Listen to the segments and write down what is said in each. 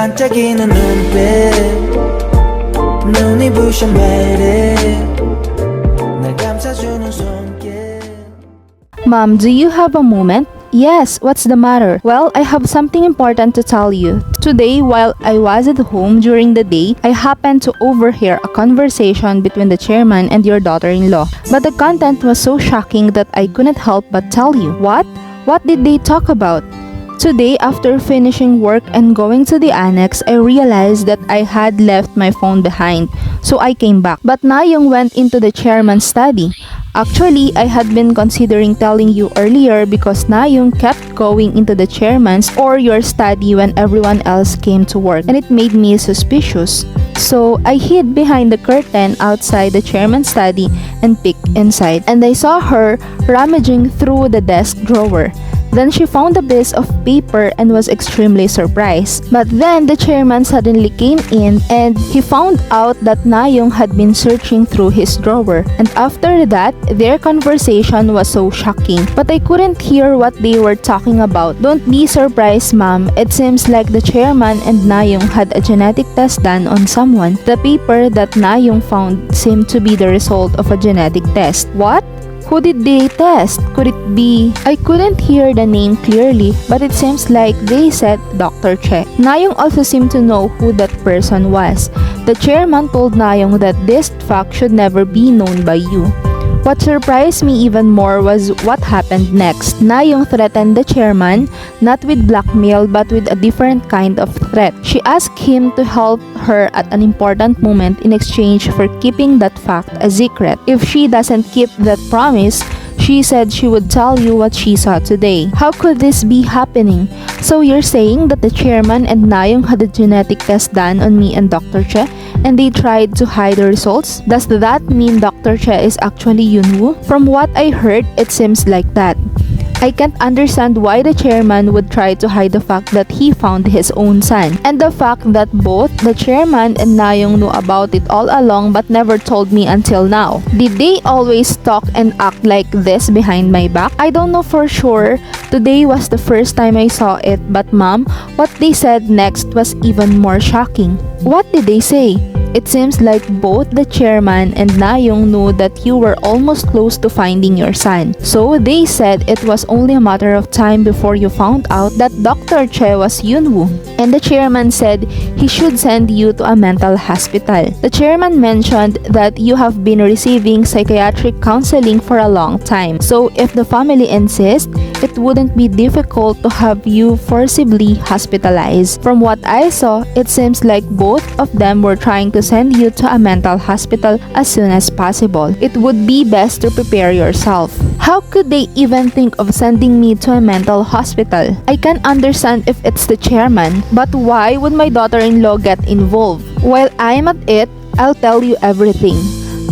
반짝이는 눈빛 눈이 부셔 매일 날 감싸주는 손길. Mom, do you have a moment? Yes, what's the matter? Well, I have something important to tell you. Today, while I was at home during the day, I happened to overhear a conversation between the chairman and your daughter-in-law. But the content was so shocking that I couldn't help but tell you. What? What did they talk about? Today, after finishing work and going to the annex, I realized that I had left my phone behind. So I came back. But Nayong went into the chairman's study. Actually, I had been considering telling you earlier because Nayong kept going into the chairman's or your study when everyone else came to work, and it made me suspicious. So I hid behind the curtain outside the chairman's study and peeked inside, and I saw her rummaging through the desk drawer. Then she found a piece of paper and was extremely surprised. But then the chairman suddenly came in and he found out that Nayong had been searching through his drawer. And after that, their conversation was so shocking. But I couldn't hear what they were talking about. Don't be surprised, Mom. It seems like the chairman and Nayong had a genetic test done on someone. The paper that Nayong found seemed to be the result of a genetic test. What? Who did they test? Could it be? I couldn't hear the name clearly, but it seems like they said Dr. Che. Nayong also seemed to know who that person was. The chairman told Nayong that this fact should never be known by you. What surprised me even more was what happened next. Nayong threatened the chairman, not with blackmail but with a different kind of threat. She asked him to help her at an important moment in exchange for keeping that fact a secret. If she doesn't keep that promise, she said she would tell you what she saw today. How could this be happening? So you're saying that the chairman and Nayong had a genetic test done on me and Dr. Che, and they tried to hide the results? Does that mean Dr. Che is actually Yunwoo? From what I heard, it seems like that. I can't understand why the chairman would try to hide the fact that he found his own son, and the fact that both the chairman and Nayong knew about it all along but never told me until now. Did they always talk and act like this behind my back? I don't know for sure. Today was the first time I saw it, but Mom, what they said next was even more shocking. What did they say? It seems like both the chairman and Nayong knew that you were almost close to finding your son. So they said it was only a matter of time before you found out that Dr. Che was Yunwoo. And the chairman said he should send you to a mental hospital. The chairman mentioned that you have been receiving psychiatric counseling for a long time. So if the family insists, it wouldn't be difficult to have you forcibly hospitalized. From what I saw, it seems like both of them were trying to send you to a mental hospital as soon as possible. It would be best to prepare yourself. How could they even think of sending me to a mental hospital? I can understand if it's the chairman, but why would my daughter-in-law get involved? While I'm at it, I'll tell you everything.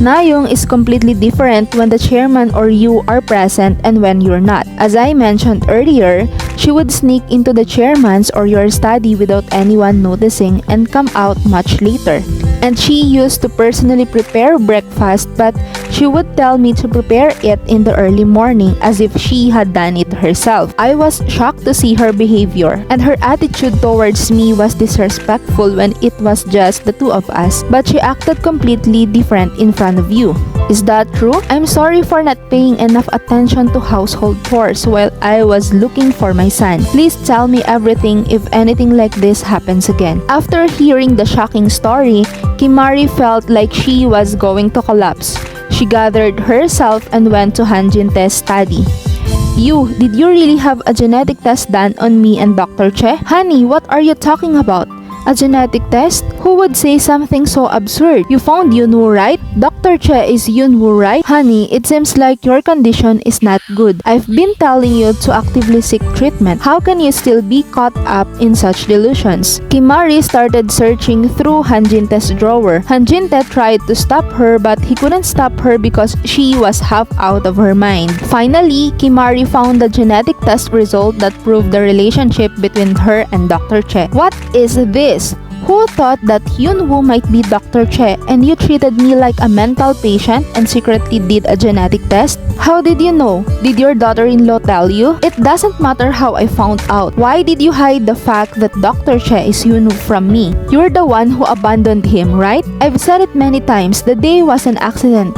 Nayong is completely different when the chairman or you are present and when you're not. As I mentioned earlier, she would sneak into the chairman's or your study without anyone noticing and come out much later. And she used to personally prepare breakfast, but she would tell me to prepare it in the early morning as if she had done it herself. I was shocked to see her behavior, and her attitude towards me was disrespectful when it was just the two of us, but she acted completely different in front of you. Is that true? I'm sorry for not paying enough attention to household chores while I was looking for my son. Please tell me everything if anything like this happens again. After hearing the shocking story, Kimari felt like she was going to collapse. She gathered herself and went to Hanjinte's study. Did you really have a genetic test done on me and Dr. Che? Honey, what are you talking about? A genetic test? Who would say something so absurd? You found Yunwoo, right? Dr. Che is Yunwoo, right? Honey, it seems like your condition is not good. I've been telling you to actively seek treatment. How can you still be caught up in such delusions? Kimari started searching through Hanjinte's drawer. Hanjinte tried to stop her, but he couldn't stop her because she was half out of her mind. Finally, Kimari found the genetic test result that proved the relationship between her and Dr. Che. What is this? Who thought that Hyunwoo might be Dr. Che and you treated me like a mental patient and secretly did a genetic test? How did you know? Did your daughter-in-law tell you? It doesn't matter how I found out. Why did you hide the fact that Dr. Che is Hyunwoo from me? You're the one who abandoned him, right? I've said it many times, the day was an accident.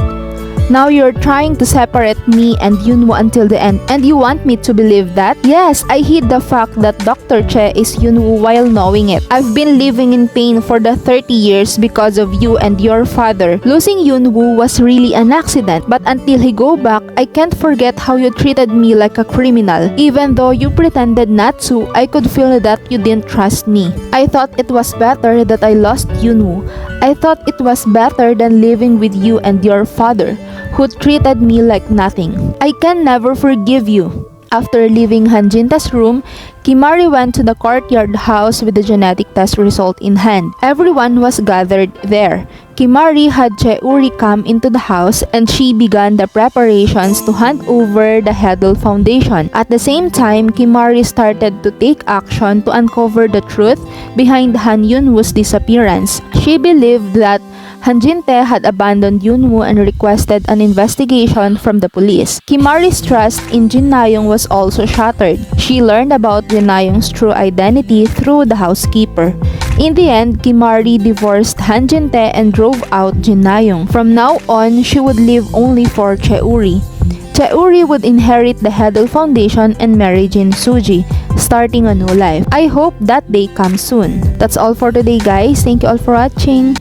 Now you're trying to separate me and Hyunwoo until the end, and you want me to believe that? Yes, I hid the fact that Dr. Che is Hyunwoo while knowing it. I've been living in pain for the 30 years because of you and your father. Losing Hyunwoo was really an accident, but until he go back, I can't forget how you treated me like a criminal. Even though you pretended not to, I could feel that you didn't trust me. I thought it was better that I lost Hyunwoo. I thought it was better than living with you and your father, who treated me like nothing. I can never forgive you. After leaving Hanjinta's room, Kimari went to the courtyard house with the genetic test result in hand. Everyone was gathered there. Kimari had U-Ri come into the house and she began the preparations to hand over the Hedel Foundation. At the same time, Kimari started to take action to uncover the truth behind Han Yunwoo's disappearance. She believed that Han Jin-tae had abandoned Hyunwoo and requested an investigation from the police. Kimari's trust in Jin Na-young was also shattered. She learned about Jin Na-young's true identity through the housekeeper. In the end, Kimari divorced Han Jin-tae and drove out Jin Na-young. From now on, she would live only for Che-uri. Che-uri would inherit the Hedel Foundation and marry Jin Suji, starting a new life. I hope that day comes soon. That's all for today, guys. Thank you all for watching.